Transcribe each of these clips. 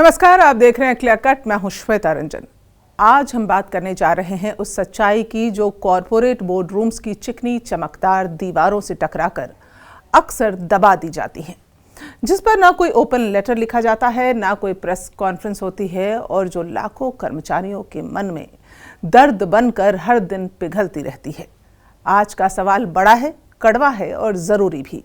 नमस्कार, आप देख रहे हैं क्लियर कट। मैं हूं श्वेता रंजन। आज हम बात करने जा रहे हैं उस सच्चाई की जो कॉरपोरेट बोर्ड रूम्स की चिकनी चमकदार दीवारों से टकराकर अक्सर दबा दी जाती हैं, जिस पर ना कोई ओपन लेटर लिखा जाता है, ना कोई प्रेस कॉन्फ्रेंस होती है, और जो लाखों कर्मचारियों के मन में दर्द बनकर हर दिन पिघलती रहती है। आज का सवाल बड़ा है, कड़वा है और ज़रूरी भी।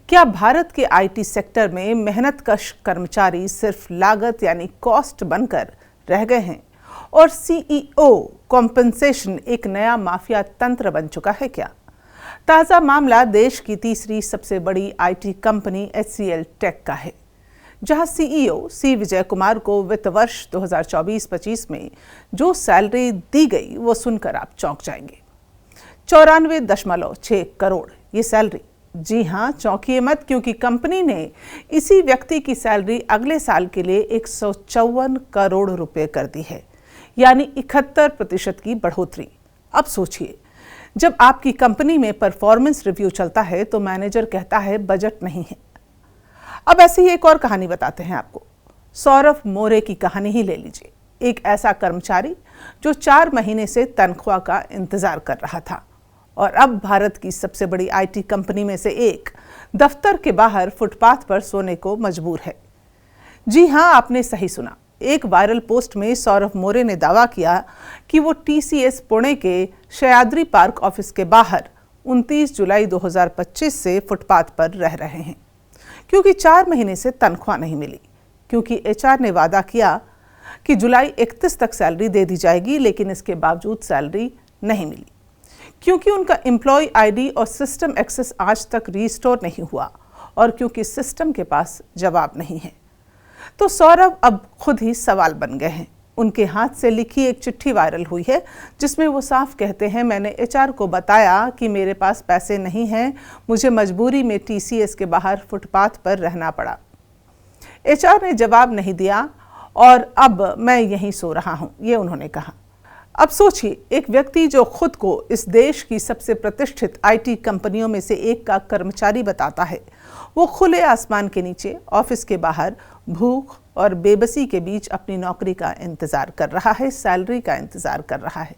क्या भारत के आईटी सेक्टर में मेहनतकश कर्मचारी सिर्फ लागत यानी कॉस्ट बनकर रह गए हैं और सीईओ कॉम्पेंसेशन एक नया माफिया तंत्र बन चुका है क्या? ताज़ा मामला देश की तीसरी सबसे बड़ी आईटी कंपनी HCL टेक का है, जहां सीईओ सी विजय कुमार को वित्त वर्ष 2024-25 में जो सैलरी दी गई वो सुनकर आप चौंक जाएंगे। 94.6 करोड़ ये सैलरी। जी हाँ, चौंकिए मत, क्योंकि कंपनी ने इसी व्यक्ति की सैलरी अगले साल के लिए 154 करोड़ रुपए कर दी है, यानी 71% की बढ़ोतरी। अब सोचिए, जब आपकी कंपनी में परफॉर्मेंस रिव्यू चलता है तो मैनेजर कहता है बजट नहीं है। अब ऐसी ही एक और कहानी बताते हैं आपको। सौरभ मोरे की कहानी ही ले लीजिए। एक ऐसा कर्मचारी जो 4 महीने से तनख्वाह का इंतजार कर रहा था और अब भारत की सबसे बड़ी आईटी कंपनी में से एक दफ्तर के बाहर फुटपाथ पर सोने को मजबूर है। जी हाँ, आपने सही सुना। एक वायरल पोस्ट में सौरभ मोरे ने दावा किया कि वो TCS पुणे के सह्याद्री पार्क ऑफिस के बाहर 29 जुलाई 2025 से फुटपाथ पर रह रहे हैं, क्योंकि 4 महीने से तनख्वाह नहीं मिली। क्योंकि HR ने वादा किया कि जुलाई 31 तक सैलरी दे दी जाएगी, लेकिन इसके बावजूद सैलरी नहीं मिली। क्योंकि उनका एम्प्लॉय ID और सिस्टम एक्सेस आज तक रीस्टोर नहीं हुआ और क्योंकि सिस्टम के पास जवाब नहीं है, तो सौरभ अब खुद ही सवाल बन गए हैं। उनके हाथ से लिखी एक चिट्ठी वायरल हुई है, जिसमें वो साफ कहते हैं, मैंने HR को बताया कि मेरे पास पैसे नहीं हैं, मुझे मजबूरी में TCS के बाहर फुटपाथ पर रहना पड़ा। HR ने जवाब नहीं दिया और अब मैं यहीं सो रहा हूँ, ये उन्होंने कहा। अब सोचिए, एक व्यक्ति जो खुद को इस देश की सबसे प्रतिष्ठित आईटी कंपनियों में से एक का कर्मचारी बताता है, वो खुले आसमान के नीचे ऑफिस के बाहर भूख और बेबसी के बीच अपनी नौकरी का इंतजार कर रहा है, सैलरी का इंतजार कर रहा है।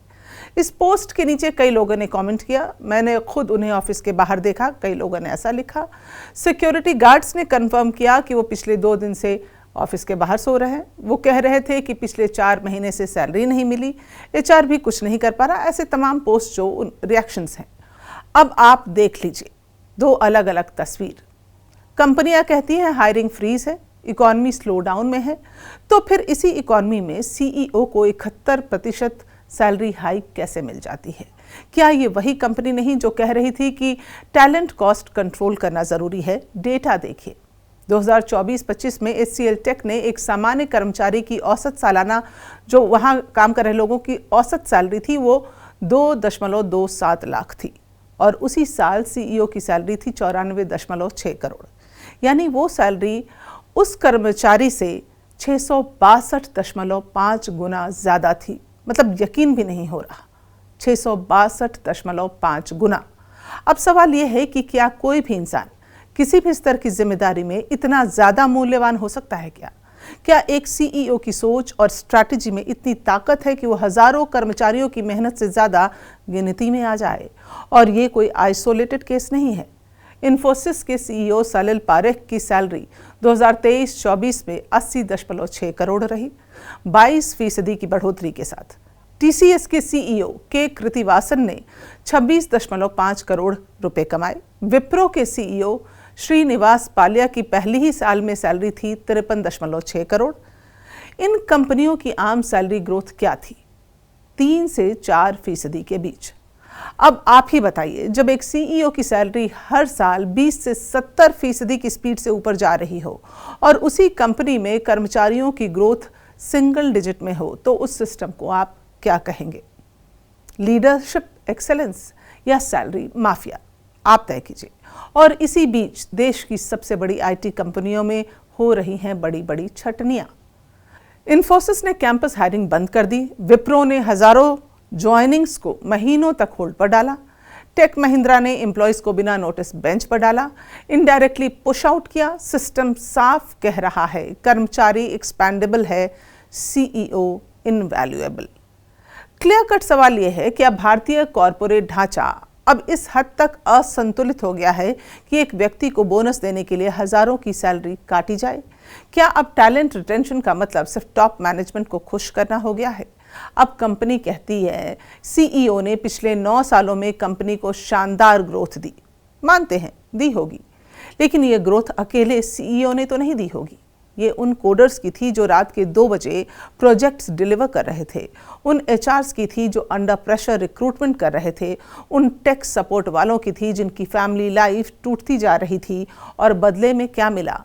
इस पोस्ट के नीचे कई लोगों ने कमेंट किया, मैंने खुद उन्हें ऑफिस के बाहर देखा। कई लोगों ने ऐसा लिखा। सिक्योरिटी गार्ड्स ने कंफर्म किया कि वो पिछले 2 दिन से ऑफिस के बाहर सो रहे हैं। वो कह रहे थे कि पिछले 4 महीने से सैलरी नहीं मिली, HR भी कुछ नहीं कर पा रहा। ऐसे तमाम पोस्ट जो रिएक्शंस हैं। अब आप देख लीजिए 2 अलग अलग तस्वीर। कंपनियां कहती हैं हायरिंग फ्रीज है, इकॉनमी स्लो डाउन में है, तो फिर इसी इकॉनमी में CEO को 71% सैलरी हाइक कैसे मिल जाती है? क्या ये वही कंपनी नहीं जो कह रही थी कि टैलेंट कॉस्ट कंट्रोल करना ज़रूरी है? डेटा देखिए। 2024-25 में HCL टेक ने एक सामान्य कर्मचारी की औसत सालाना, जो वहाँ काम कर रहे लोगों की औसत सैलरी थी, वो 2.27 लाख थी और उसी साल CEO की सैलरी थी 94.6 करोड़। यानी वो सैलरी उस कर्मचारी से 662.5 गुना ज़्यादा थी। मतलब यकीन भी नहीं हो रहा, 662.5 गुना। अब सवाल ये है कि क्या कोई भी इंसान किसी भी स्तर की जिम्मेदारी में इतना ज़्यादा मूल्यवान हो सकता है क्या? क्या एक CEO की सोच और स्ट्रैटेजी में इतनी ताकत है कि वो हज़ारों कर्मचारियों की मेहनत से ज़्यादा गिनती में आ जाए? और ये कोई आइसोलेटेड केस नहीं है। इन्फोसिस के CEO सलिल पारेख की सैलरी 2023-24 में 80.6 करोड़ रही, 22% की बढ़ोतरी के साथ। TCS के CEO के कृतिवासन ने 26.5 करोड़ रुपए कमाए। विप्रो के CEO श्रीनिवास पालिया की पहली ही साल में सैलरी थी 53.6 करोड़। इन कंपनियों की आम सैलरी ग्रोथ क्या थी? 3 से 4% के बीच। अब आप ही बताइए, जब एक CEO की सैलरी हर साल 20 से 70% की स्पीड से ऊपर जा रही हो और उसी कंपनी में कर्मचारियों की ग्रोथ सिंगल डिजिट में हो, तो उस सिस्टम को आप क्या कहेंगे? लीडरशिप एक्सेलेंस या सैलरी माफिया? आप तय कीजिए। और इसी बीच देश की सबसे बड़ी आईटी कंपनियों में हो रही हैं बड़ी बड़ी छटनियां। इन्फोसिस ने कैंपस हायरिंग बंद कर दी। विप्रो ने हजारों ज्वाइनिंग्स को महीनों तक होल्ड पर डाला। टेक महिंद्रा ने एम्प्लॉयज को बिना नोटिस बेंच पर डाला, इनडायरेक्टली पुश आउट किया। सिस्टम साफ कह रहा है कर्मचारी एक्सपेंडेबल है, सीईओ इनवैल्यूएबल। क्लियर कट सवाल यह है कि अब भारतीय कॉरपोरेट ढांचा अब इस हद तक असंतुलित हो गया है कि एक व्यक्ति को बोनस देने के लिए हजारों की सैलरी काटी जाए। क्या अब टैलेंट रिटेंशन का मतलब सिर्फ टॉप मैनेजमेंट को खुश करना हो गया है? अब कंपनी कहती है सीईओ ने पिछले 9 सालों में कंपनी को शानदार ग्रोथ दी। मानते हैं दी होगी, लेकिन ये ग्रोथ अकेले सीईओ ने तो नहीं दी होगी। ये उन कोडर्स की थी जो रात के 2 बजे प्रोजेक्ट्स डिलीवर कर रहे थे, उन एचआरस की थी जो अंडर प्रेशर रिक्रूटमेंट कर रहे थे, उन टेक सपोर्ट वालों की थी जिनकी फैमिली लाइफ टूटती जा रही थी। और बदले में क्या मिला?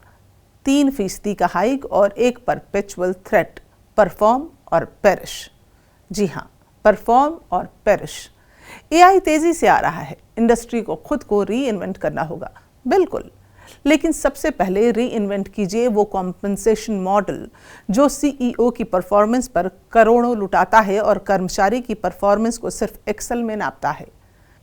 3% का हाइक और एक परपेचुअल थ्रेट, परफॉर्म और पेरिश। जी हाँ, परफॉर्म और पेरिश। एआई तेजी से आ रहा है, इंडस्ट्री को खुद को री इन्वेंट करना होगा, बिल्कुल, लेकिन सबसे पहले री इन्वेंट कीजिए वो कॉम्पनसेशन मॉडल जो सीईओ की परफॉर्मेंस पर करोड़ों लुटाता है और कर्मचारी की परफॉर्मेंस को सिर्फ एक्सेल में नापता है।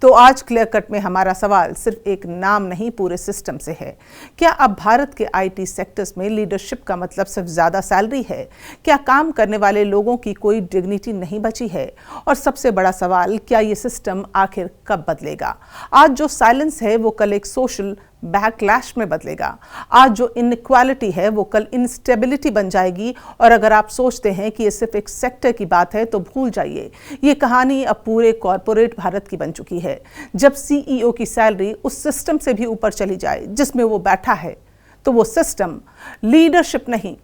तो आज क्लियर कट में हमारा सवाल सिर्फ एक नाम नहीं, पूरे सिस्टम से है। क्या अब भारत के आईटी सेक्टर्स में लीडरशिप का मतलब सिर्फ ज़्यादा सैलरी है? क्या काम करने वाले लोगों की कोई डिग्निटी नहीं बची है? और सबसे बड़ा सवाल, क्या ये सिस्टम आखिर कब बदलेगा? आज जो साइलेंस है वो कल एक सोशल बैकलैश में बदलेगा। आज जो इनइक्वालिटी है वो कल इंस्टेबिलिटी बन जाएगी। और अगर आप सोचते हैं कि ये सिर्फ एक सेक्टर की बात है तो भूल जाइए, ये कहानी अब पूरे कॉरपोरेट भारत की बन चुकी है। जब सीईओ की सैलरी उस सिस्टम से भी ऊपर चली जाए जिसमें वो बैठा है, तो वो सिस्टम लीडरशिप नहीं,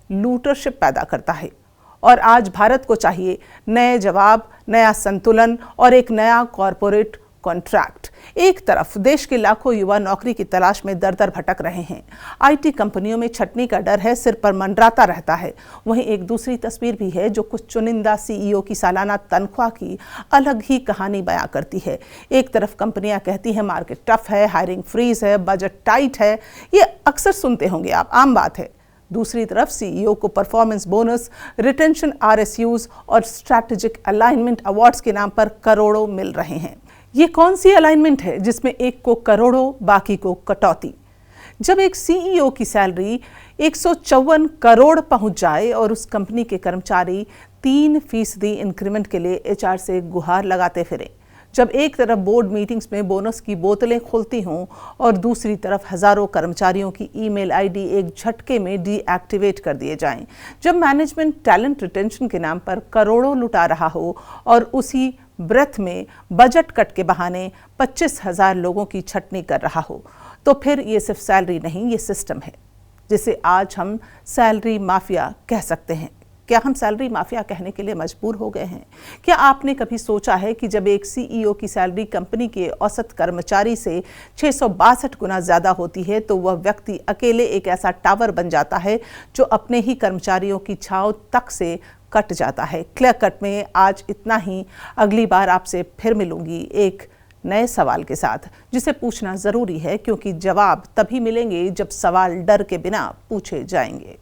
लूटरशिप पैदा करता है। और आज भारत को चाहिए नए जवाब, नया संतुलन और एक नया कॉरपोरेट कॉन्ट्रैक्ट। एक तरफ देश के लाखों युवा नौकरी की तलाश में दर दर भटक रहे हैं, आईटी कंपनियों में छटनी का डर है, सिर पर मंडराता रहता है। वहीं एक दूसरी तस्वीर भी है जो कुछ चुनिंदा सीईओ की सालाना तनख्वाह की अलग ही कहानी बयां करती है। एक तरफ कंपनियां कहती हैं मार्केट टफ है, हायरिंग फ्रीज है, बजट टाइट है, ये अक्सर सुनते होंगे आप, आम बात है। दूसरी तरफ सीईओ को परफॉर्मेंस बोनस, रिटेंशन आरएसयूज और स्ट्रैटेजिक अलाइनमेंट अवार्ड्स के नाम पर करोड़ों मिल रहे हैं। ये कौन सी अलाइनमेंट है जिसमें एक को करोड़ों, बाकी को कटौती? जब एक सीईओ की सैलरी 154 करोड़ पहुंच जाए और उस कंपनी के कर्मचारी 3% इंक्रीमेंट के लिए एचआर से गुहार लगाते फिरे, जब एक तरफ बोर्ड मीटिंग्स में बोनस की बोतलें खुलती हों और दूसरी तरफ हजारों कर्मचारियों की ईमेल आईडी एक झटके में डीएक्टिवेट कर दिए जाएं, जब मैनेजमेंट टैलेंट रिटेंशन के नाम पर करोड़ों लुटा रहा हो और उसी ब्रेथ में बजट कट के बहाने 25,000 लोगों की छटनी कर रहा हो, तो फिर ये सिर्फ सैलरी नहीं, ये सिस्टम है जिसे आज हम सैलरी माफिया कह सकते हैं। क्या हम सैलरी माफिया कहने के लिए मजबूर हो गए हैं? क्या आपने कभी सोचा है कि जब एक सीईओ की सैलरी कंपनी के औसत कर्मचारी से 662 गुना ज़्यादा होती है तो वह व्यक्ति अकेले एक ऐसा टावर बन जाता है जो अपने ही कर्मचारियों की छांव तक से कट जाता है। क्लियर कट में आज इतना ही। अगली बार आपसे फिर मिलूंगी एक नए सवाल के साथ, जिसे पूछना ज़रूरी है क्योंकि जवाब तभी मिलेंगे जब सवाल डर के बिना पूछे जाएंगे।